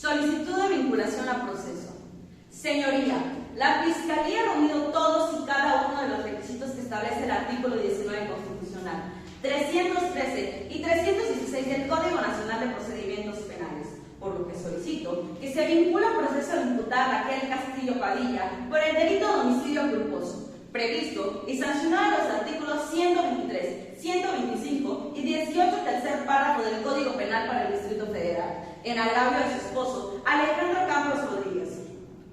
Solicitud de vinculación a proceso. Señoría, la Fiscalía ha reunido todos y cada uno de los requisitos que establece el artículo 19 constitucional, 313 y 316 del Código Nacional de Procedimientos Penales, por lo que solicito que se vincule a proceso al imputada Raquel Castillo Padilla por el delito de homicidio culposo, previsto y sancionado en los artículos 123, 125 y 18 tercer párrafo del Código Penal para el Distrito Federal, en agravio de su esposo, Alejandro Campos Rodríguez.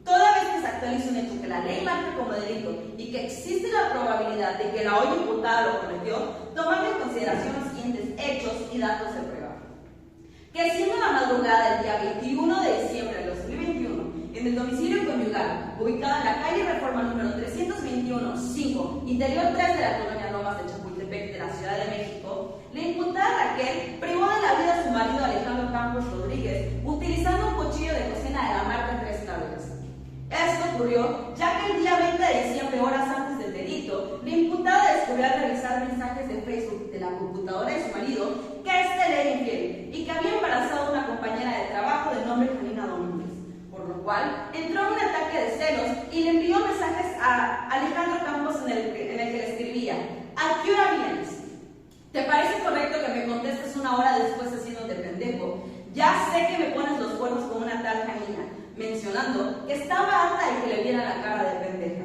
Toda vez que se actualice un hecho que la ley marca como delito y que existe la probabilidad de que la hoy imputada lo cometió, tomando en consideración los siguientes hechos y datos de prueba. Que siendo la madrugada del día 21 de diciembre del 2021, en el domicilio conyugal, ubicado en la calle Reforma número 321-5, interior 3 de la colonia Lomas de Chapultepec de la Ciudad de México, la imputada Raquel privó de la vida a su marido Alejandro Campos Rodríguez utilizando un cuchillo de cocina de la marca Tres Claveles. Esto ocurrió ya que el día 20 de diciembre, horas antes del delito, la imputada descubrió al revisar mensajes de Facebook de la computadora de su marido que éste le era infiel y que había embarazado a una compañera de trabajo de nombre Janina Domínguez, por lo cual entró en un ataque de celos y le envió mensajes a Alejandro Campos en el que le escribía: ¿a qué hora vienes? ¿Te parece correcto que me contestes una hora después haciéndote pendejo? Ya sé que me pones los cuernos con una tal Janina, mencionando que estaba harta de que le viera la cara de pendeja.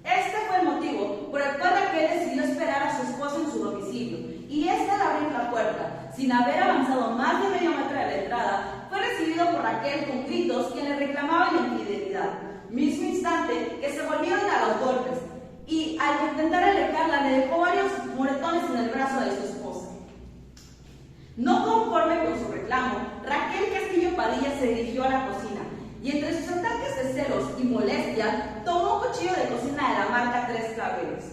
Este fue el motivo por el cual Raquel decidió esperar a su esposo en su domicilio, y ésta al abrir la puerta, sin haber avanzado más de medio metro de la entrada, fue recibido por Raquel con gritos que le reclamaban la infidelidad, mismo instante que se volvieron a los golpes, y al intentar alejarla le dejó varios moretones en el brazo de su esposa. No conforme con su reclamo, Raquel Castillo Padilla se dirigió a la cocina y entre sus ataques de celos y molestia tomó un cuchillo de cocina de la marca Tres Claveles.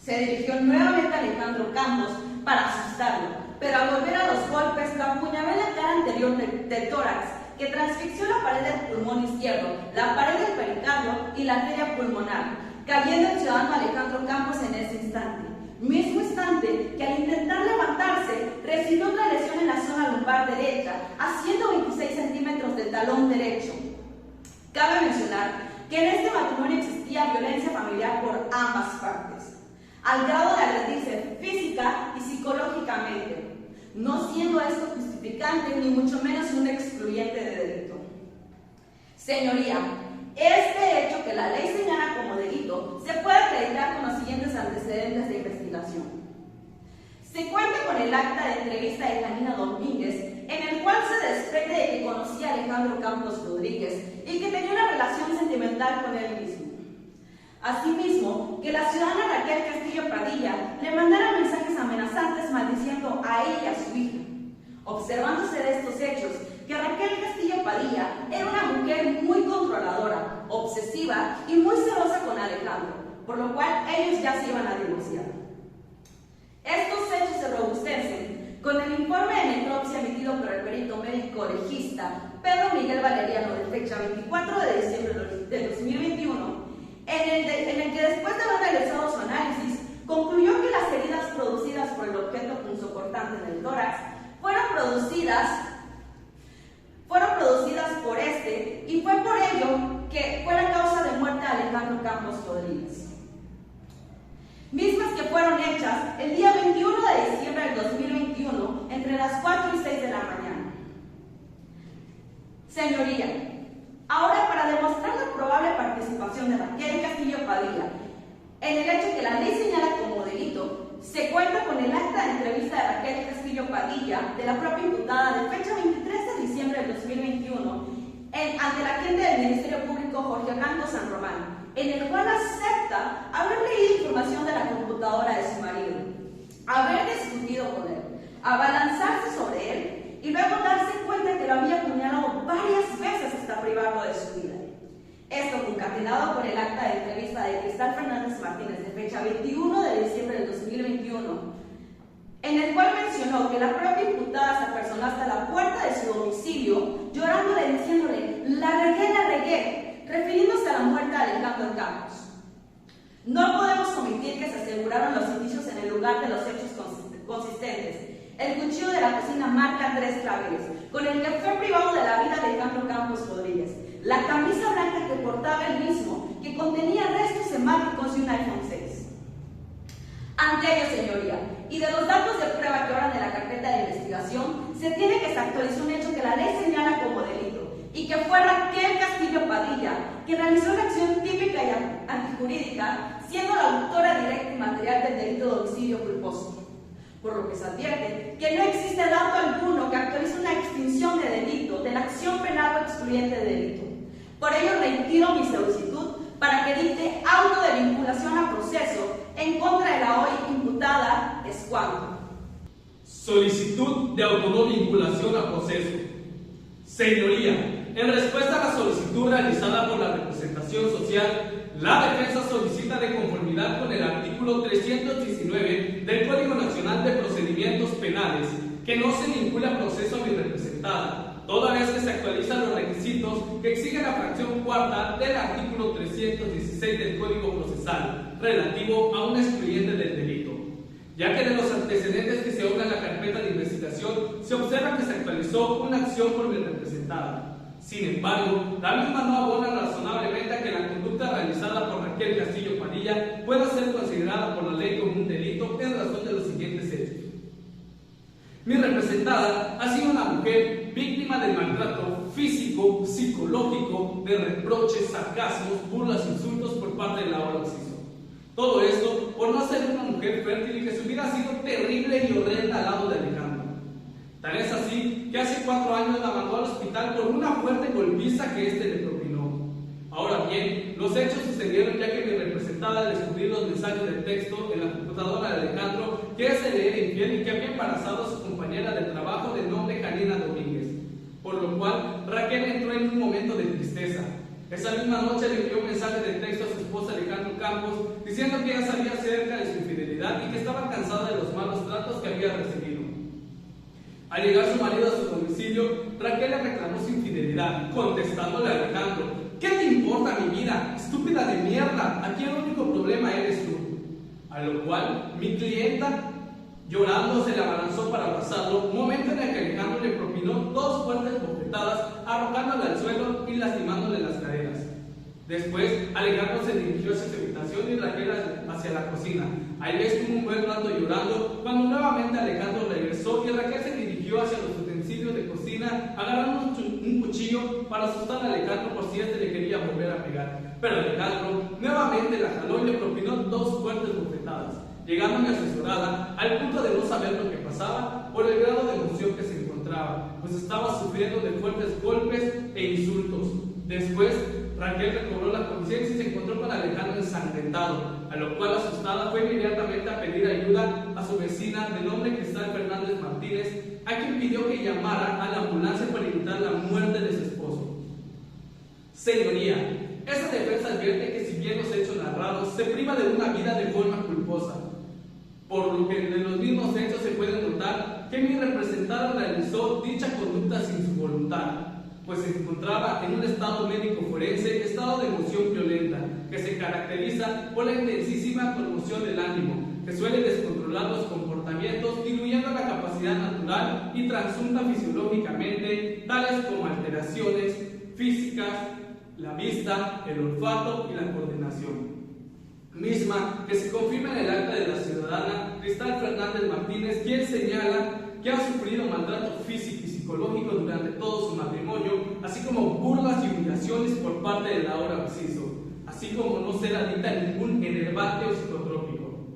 Se dirigió nuevamente a Alejandro Campos para asustarlo, pero al volver a los golpes lo apuñaló en la cara anterior del tórax, que transfixió la pared del pulmón izquierdo, la pared del pericardio y la arteria pulmonar, cayendo el ciudadano Alejandro Campos en ese instante. Mismo instante que al intentar levantarse recibió otra lesión en la zona lumbar derecha a 126 centímetros del talón derecho. Cabe mencionar que en este matrimonio existía violencia familiar por ambas partes, al grado de agredirse física y psicológicamente, no siendo esto justificante ni mucho menos un excluyente de delito. Señoría, este hecho que la ley señala como delito se puede acreditar con los siguientes antecedentes de investigación. Se cuenta con el acta de entrevista de Janina Domínguez, en el cual se desprende de que conocía a Alejandro Campos Rodríguez y que tenía una relación sentimental con él mismo. Asimismo, que la ciudadana Raquel Castillo Padilla le mandara mensajes amenazantes maldiciendo a ella y a su hija. Observándose de estos hechos, que Raquel Castillo Padilla era una mujer muy controladora, obsesiva y muy celosa con Alejandro, por lo cual ellos ya se iban a divorciar. Estos hechos se robustecen con el informe de necropsia emitido por el perito médico legista Pedro Miguel Valeriano de fecha 24 de diciembre del 2021, en el que después de haber realizado su análisis, concluyó que las heridas producidas por el objeto punzocortante en el tórax fueron producidas por este, y fue por ello que fue la causa de muerte de Alejandro Campos Rodríguez. Mismas que fueron hechas el día 21 de diciembre del 2021 entre las 4 y 6 de la mañana. Señoría, ahora para demostrar la probable participación de Raquel Castillo Padilla en el hecho que la ley señala como delito, se cuenta con el acta de entrevista de Raquel Castillo Padilla de la propia imputada de fecha 23 de diciembre del 2021 ante la agente del Ministerio Público Jorge Blanco San Román, en el cual acepta haber leído información de la computadora de su marido, haber discutido con él, abalanzarse sobre él y luego darse cuenta que lo había apuñalado varias veces hasta privarlo de su vida. Esto concatenado con el acta de entrevista de Cristal Fernández Martínez de fecha 21 de diciembre del 2021, en el cual mencionó que la propia imputada se apersonó hasta la puerta de su domicilio, llorándole y diciéndole: la regué, refiriéndose a la muerte de Alejandro Campos. No podemos omitir que se aseguraron los indicios en el lugar de los hechos consistentes El cuchillo de la cocina marca 3 claveles, con el que fue privado de la vida Alejandro Campos Rodríguez. La camisa blanca que portaba el mismo, que contenía restos hemáticos y un iPhone 6. Ante ello, señoría, y de los datos de prueba que oran en la carpeta de investigación, se tiene que se actualizó un hecho que la ley señala como delito, y que fue Raquel Castillo Padilla, quien realizó una acción típica y antijurídica, siendo la autora directa y material del delito de homicidio culposo. Por lo que se advierte que no existe dato alguno que actualice una extinción de delito, de la acción penal o excluyente de delito. Por ello retiro mi solicitud para que dicte auto de vinculación a proceso en contra de la hoy imputada Escuanto. Solicitud de autovinculación a proceso. Señoría, en respuesta a la solicitud realizada por la representación social, la defensa solicita de conformidad con el artículo 319 del Código Nacional de Procedimientos Penales que no se vincule a proceso a mi representada, toda vez que se actualizan los requisitos que exige la fracción cuarta del artículo 316 del Código Procesal, relativo a un excluyente del delito. Ya que de los antecedentes que se obran en la carpeta de investigación, se observa que se actualizó una acción por mi representada. Sin embargo, la misma no abona razonablemente a que la conducta realizada por Raquel Castillo Padilla pueda ser considerada por la ley como un delito en razón de los siguientes hechos. Mi representada ha sido una mujer víctima del maltrato físico, psicológico, de reproches, sarcasmos, burlas, insultos por parte de la hora occiso. Todo esto por no ser una mujer fértil y que su vida ha sido terrible y horrenda al lado de Alejandro. Tal es así que hace 4 años la mandó al hospital por una fuerte golpiza que éste le propinó. Ahora bien, los hechos sucedieron ya que mi representada al descubrir los mensajes de texto en la computadora de Alejandro, que ese le era infiel y que había embarazado a su compañera de trabajo de nombre Karina Domínguez, por lo cual Raquel entró en un momento de tristeza. Esa misma noche le envió un mensaje de texto a su esposa Alejandro Campos diciendo que ya sabía acerca de su infidelidad y que estaba cansada de los malos tratos que había recibido. Al llegar su marido a su domicilio, Raquel le reclamó su infidelidad, contestándole a Alejandro: ¿qué te importa mi vida? Estúpida de mierda, aquí el único problema eres tú. A lo cual mi clienta, llorando, se le abalanzó para abrazarlo, momento en el que Alejandro le propinó 2 fuertes bofetadas, arrojándole al suelo y lastimándole las caderas. Después, Alejandro se dirigió hacia su habitación y Raquel hacia la cocina. Ahí estuvo un buen rato llorando, cuando nuevamente Alejandro regresó y Raquel se dirigió hacia los utensilios de cocina, agarrando un cuchillo para asustar a Alejandro por si este le quería volver a pegar. Pero Alejandro nuevamente la jaló y le propinó 2 fuertes bofetadas, llegándome asesorada al punto de no saber lo que pasaba por el grado de emoción que se encontraba, pues estaba sufriendo de fuertes golpes e insultos. Después, Raquel recobró la conciencia y se encontró con Alejandro ensangrentado, a lo cual, asustada, fue inmediatamente a pedir ayuda a su vecina de nombre Cristal Fernández Martínez, a quien pidió que llamara a la ambulancia para evitar la muerte de su esposo. Señoría, esta defensa advierte que si bien los hechos narrados se priva de una vida de forma culposa, por lo que de los mismos hechos se puede notar que mi representada realizó dicha conducta sin su voluntad, pues se encontraba en un estado médico forense, estado de emoción violenta, que se caracteriza por la intensísima conmoción del ánimo, que suele descontrolar los comportamientos, diluyendo la capacidad natural y transunta fisiológicamente, tales como alteraciones físicas, la vista, el olfato y la coordinación. Misma que se confirma en el acta de la ciudadana Cristal Fernández Martínez, quien señala que ha sufrido maltrato físico y psicológico durante todo su matrimonio, así como burlas y humillaciones por parte de la hora occiso, así como no ser adicta a ningún enervante o psicotrópico.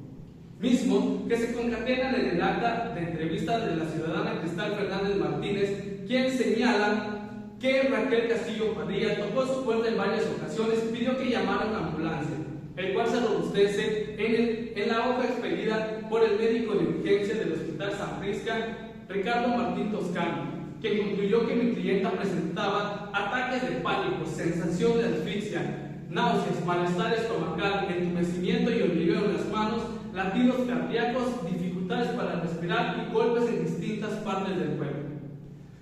Mismo que se concatenan en el acta de entrevista de la ciudadana Cristal Fernández Martínez, quien señala que Raquel Castillo Padilla tocó su puerta en varias ocasiones y pidió que llamara a una ambulancia, el cual se robustece en la hoja expedida por el médico de urgencia del Hospital San Prisca, Ricardo Martín Toscano, quien concluyó que mi clienta presentaba ataques de pánico, sensación de asfixia, náuseas, malestar estomacal, entumecimiento y hormigueo en las manos, latidos cardíacos, dificultades para respirar y golpes en distintas partes del cuerpo.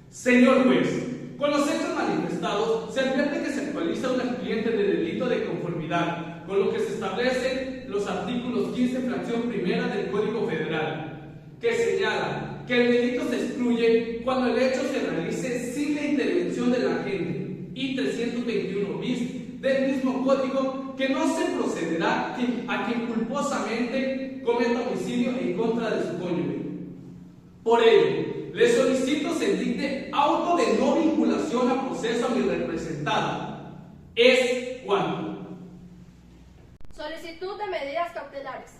Señor juez, con los hechos manifestados, se advierte que se actualiza un expediente de delito de conformidad, con lo que se establecen los artículos 15, fracción primera del Código Federal, que señala que el delito se excluye cuando el hecho se realice sin la intervención del agente, y 321 bis del mismo código, que no se procederá a quien culposamente cometa homicidio en contra de su cónyuge. Por ello, le solicito se dicte auto de no vinculación a proceso a mi representada. Es cuanto. Solicitud de medidas cautelares.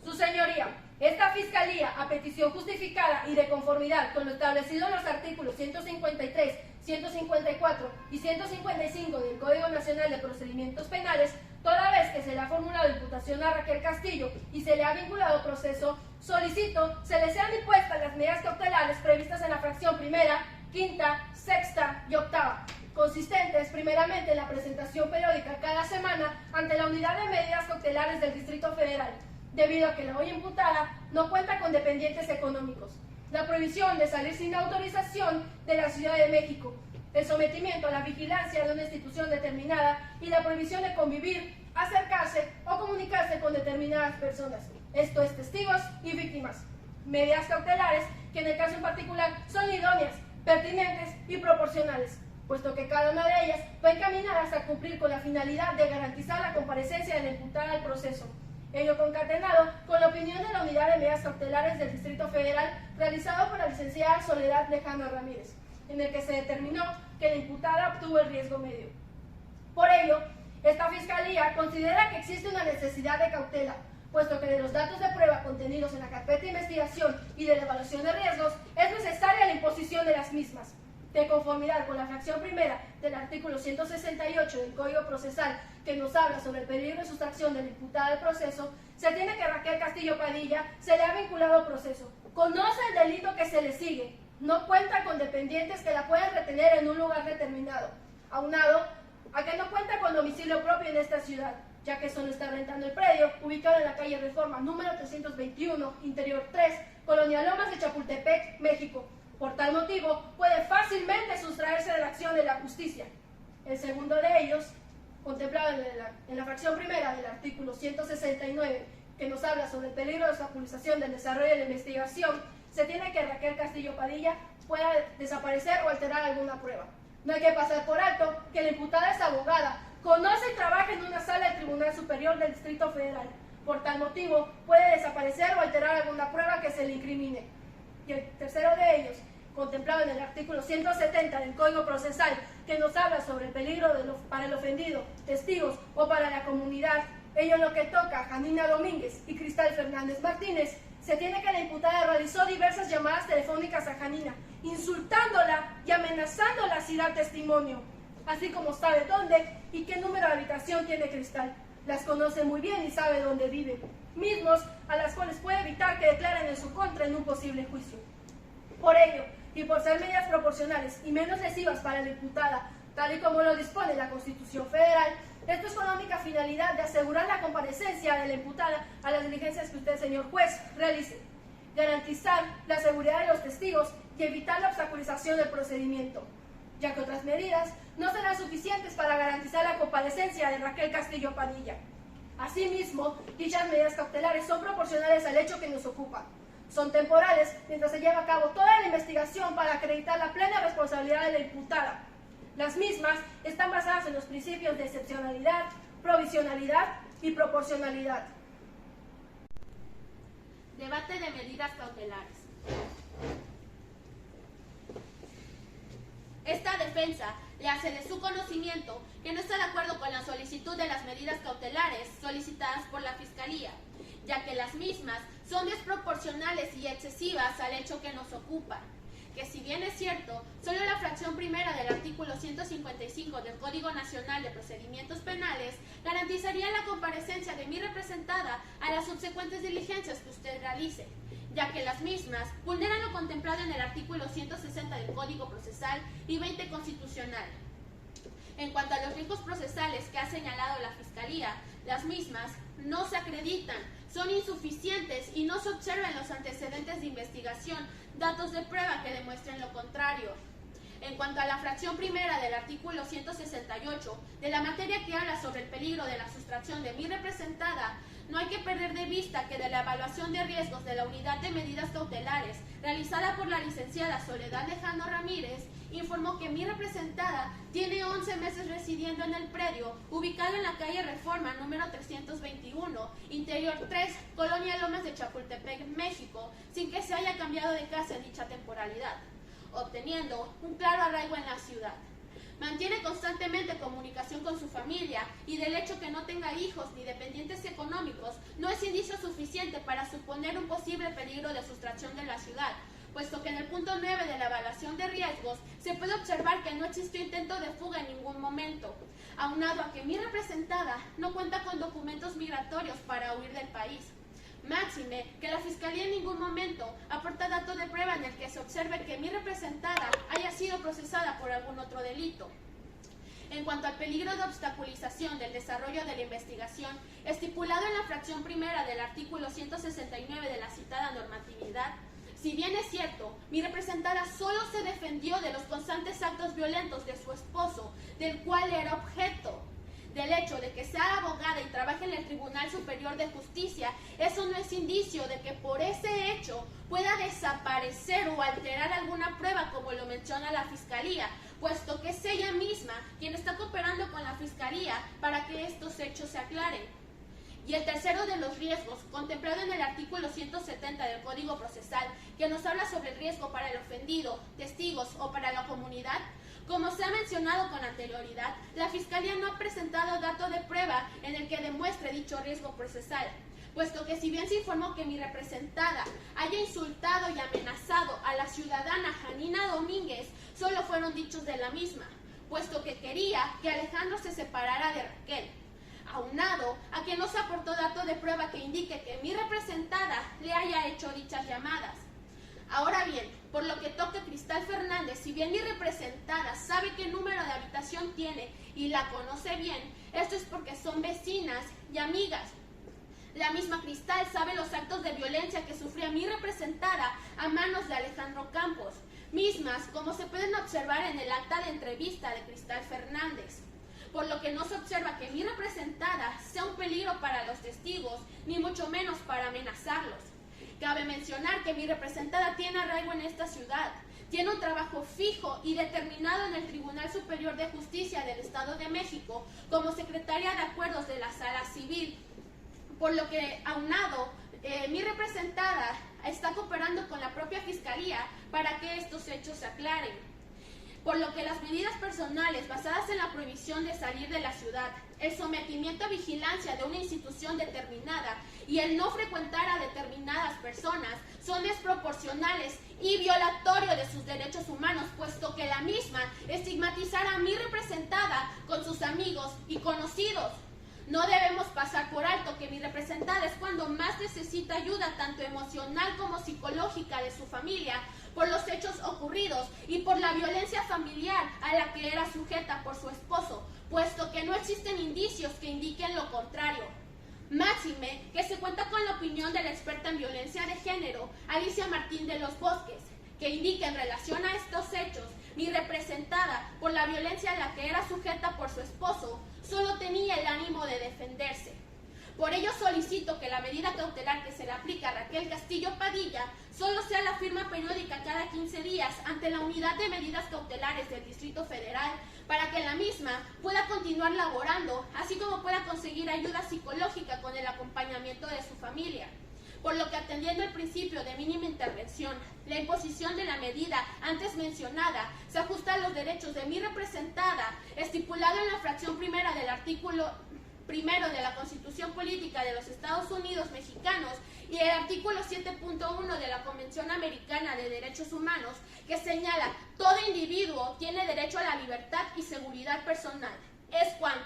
Su señoría, esta Fiscalía, a petición justificada y de conformidad con lo establecido en los artículos 153, 154 y 155 del Código Nacional de Procedimientos Penales, toda vez que se le ha formulado imputación a Raquel Castillo y se le ha vinculado a proceso, solicito se le sean impuestas las medidas cautelares previstas en la fracción primera, quinta, sexta y octava, consistentes primeramente en la presentación periódica cada semana ante la Unidad de Medidas Cautelares del Distrito Federal, debido a que la hoy imputada no cuenta con dependientes económicos, la prohibición de salir sin autorización de la Ciudad de México, el sometimiento a la vigilancia de una institución determinada y la prohibición de convivir, acercarse o comunicarse con determinadas personas, esto es, testigos y víctimas. Medidas cautelares que en el caso en particular son idóneas, pertinentes y proporcionales, puesto que cada una de ellas va encaminada a cumplir con la finalidad de garantizar la comparecencia de la imputada al proceso. Ello concatenado con la opinión de la Unidad de Medidas Cautelares del Distrito Federal realizado por la licenciada Soledad Lejano Ramírez, en el que se determinó que la imputada obtuvo el riesgo medio. Por ello, esta Fiscalía considera que existe una necesidad de cautela, puesto que de los datos de prueba contenidos en la carpeta de investigación y de la evaluación de riesgos es necesaria la imposición de las mismas. De conformidad con la fracción primera del artículo 168 del Código Procesal, que nos habla sobre el peligro de sustracción de la imputada del proceso, se tiene que Raquel Castillo Padilla se le ha vinculado al proceso, conoce el delito que se le sigue, no cuenta con dependientes que la puedan retener en un lugar determinado, aunado a que no cuenta con domicilio propio en esta ciudad, ya que solo está rentando el predio ubicado en la calle Reforma número 321, interior 3, Colonia Lomas de Chapultepec, México. Por tal motivo, puede fácilmente sustraerse de la acción de la justicia. El segundo de ellos, contemplado en la fracción primera del artículo 169, que nos habla sobre el peligro de obstaculización del desarrollo de la investigación, se tiene que Raquel Castillo Padilla pueda desaparecer o alterar alguna prueba. No hay que pasar por alto que la imputada es abogada, conoce y trabaja en una sala del Tribunal Superior del Distrito Federal. Por tal motivo, puede desaparecer o alterar alguna prueba que se le incrimine. Y el tercero de ellos, contemplado en el artículo 170 del Código Procesal, que nos habla sobre el peligro para el ofendido, testigos o para la comunidad, ello en lo que toca a Janina Domínguez y Cristal Fernández Martínez, se tiene que la imputada realizó diversas llamadas telefónicas a Janina, insultándola y amenazándola si da testimonio, así como sabe dónde y qué número de habitación tiene Cristal. Las conoce muy bien y sabe dónde vive, mismos a las cuales puede evitar que declaren en su contra en un posible juicio. Por ello, y por ser medidas proporcionales y menos lesivas para la imputada, tal y como lo dispone la Constitución Federal, esto es con la única finalidad de asegurar la comparecencia de la imputada a las diligencias que usted, señor juez, realice, garantizar la seguridad de los testigos y evitar la obstaculización del procedimiento, ya que otras medidas no serán suficientes para garantizar la comparecencia de Raquel Castillo Padilla. Asimismo, dichas medidas cautelares son proporcionales al hecho que nos ocupa. Son temporales mientras se lleva a cabo toda la investigación para acreditar la plena responsabilidad de la imputada. Las mismas están basadas en los principios de excepcionalidad, provisionalidad y proporcionalidad. Debate de medidas cautelares. Esta defensa le hace de su conocimiento que no está de acuerdo con la solicitud de las medidas cautelares solicitadas por la Fiscalía, ya que las mismas son desproporcionales y excesivas al hecho que nos ocupa, que si bien es cierto, solo la fracción primera del artículo 155 del Código Nacional de Procedimientos Penales garantizaría la comparecencia de mi representada a las subsecuentes diligencias que usted realice, ya que las mismas vulneran lo contemplado en el artículo 160 del Código Procesal y 20 constitucional. En cuanto a los riesgos procesales que ha señalado la Fiscalía, las mismas no se acreditan, son insuficientes y no se observan los antecedentes de investigación datos de prueba que demuestren lo contrario. En cuanto a la fracción primera del artículo 168 de la materia que habla sobre el peligro de la sustracción de mi representada, no hay que perder de vista que de la evaluación de riesgos de la unidad de medidas cautelares realizada por la licenciada Soledad Lejano Ramírez, informó que mi representada tiene 11 meses residiendo en el predio ubicado en la calle Reforma número 321, Interior 3, Colonia Lomas de Chapultepec, México, sin que se haya cambiado de casa en dicha temporalidad, obteniendo un claro arraigo en la ciudad. Mantiene constantemente comunicación con su familia y del hecho que no tenga hijos ni dependientes económicos no es indicio suficiente para suponer un posible peligro de sustracción de la ciudad, puesto que en el punto 9 de la evaluación de riesgos se puede observar que no existió intento de fuga en ningún momento, aunado a que mi representada no cuenta con documentos migratorios para huir del país. Máxime que la Fiscalía en ningún momento aporta dato de prueba en el que se observe que mi representada haya sido procesada por algún otro delito. En cuanto al peligro de obstaculización del desarrollo de la investigación, estipulado en la fracción primera del artículo 169 de la citada normatividad, si bien es cierto, mi representada solo se defendió de los constantes actos violentos de su esposo, del cual era objeto. Del hecho de que sea abogada y trabaje en el Tribunal Superior de Justicia, eso no es indicio de que por ese hecho pueda desaparecer o alterar alguna prueba, como lo menciona la Fiscalía, puesto que es ella misma quien está cooperando con la Fiscalía para que estos hechos se aclaren. Y el tercero de los riesgos, contemplado en el artículo 170 del Código Procesal, que nos habla sobre el riesgo para el ofendido, testigos o para la comunidad, como se ha mencionado con anterioridad, la Fiscalía no ha presentado dato de prueba en el que demuestre dicho riesgo procesal, puesto que si bien se informó que mi representada haya insultado y amenazado a la ciudadana Janina Domínguez, solo fueron dichos de la misma, puesto que quería que Alejandro se separara de Raquel, aunado a que no se aportó dato de prueba que indique que mi representada le haya hecho dichas llamadas. Ahora bien, por lo que toca a Cristal Fernández, si bien mi representada sabe qué número de habitación tiene y la conoce bien, esto es porque son vecinas y amigas. La misma Cristal sabe los actos de violencia que sufría mi representada a manos de Alejandro Campos, mismas como se pueden observar en el acta de entrevista de Cristal Fernández. Por lo que no se observa que mi representada sea un peligro para los testigos, ni mucho menos para amenazarlos. Cabe mencionar que mi representada tiene arraigo en esta ciudad, tiene un trabajo fijo y determinado en el Tribunal Superior de Justicia del Estado de México como secretaria de acuerdos de la Sala Civil, por lo que aunado, mi representada está cooperando con la propia Fiscalía para que estos hechos se aclaren. Por lo que las medidas personales basadas en la prohibición de salir de la ciudad, el sometimiento a vigilancia de una institución determinada y el no frecuentar a determinadas personas son desproporcionales y violatorios de sus derechos humanos, puesto que la misma estigmatizará a mi representada con sus amigos y conocidos. No debemos pasar por alto que mi representada es cuando más necesita ayuda tanto emocional como psicológica de su familia por los hechos ocurridos y por la violencia familiar a la que era sujeta por su esposo, puesto que no existen indicios que indiquen lo contrario. Máxime que se cuenta con la opinión de la experta en violencia de género, Alicia Martín de los Bosques, que indica en relación a estos hechos, mi representada por la violencia a la que era sujeta por su esposo, solo tenía el ánimo de defenderse. Por ello solicito que la medida cautelar que se le aplica a Raquel Castillo Padilla solo sea la firma periódica cada 15 días ante la Unidad de Medidas Cautelares del Distrito Federal para que la misma pueda continuar laborando, así como pueda conseguir ayuda psicológica con el acompañamiento de su familia. Por lo que atendiendo el principio de mínima intervención, la imposición de la medida antes mencionada se ajusta a los derechos de mi representada, estipulado en la fracción primera del artículo primero de la Constitución Política de los Estados Unidos Mexicanos y el artículo 7.1 de la Convención Americana de Derechos Humanos, que señala: todo individuo tiene derecho a la libertad y seguridad personal. Es cuanto.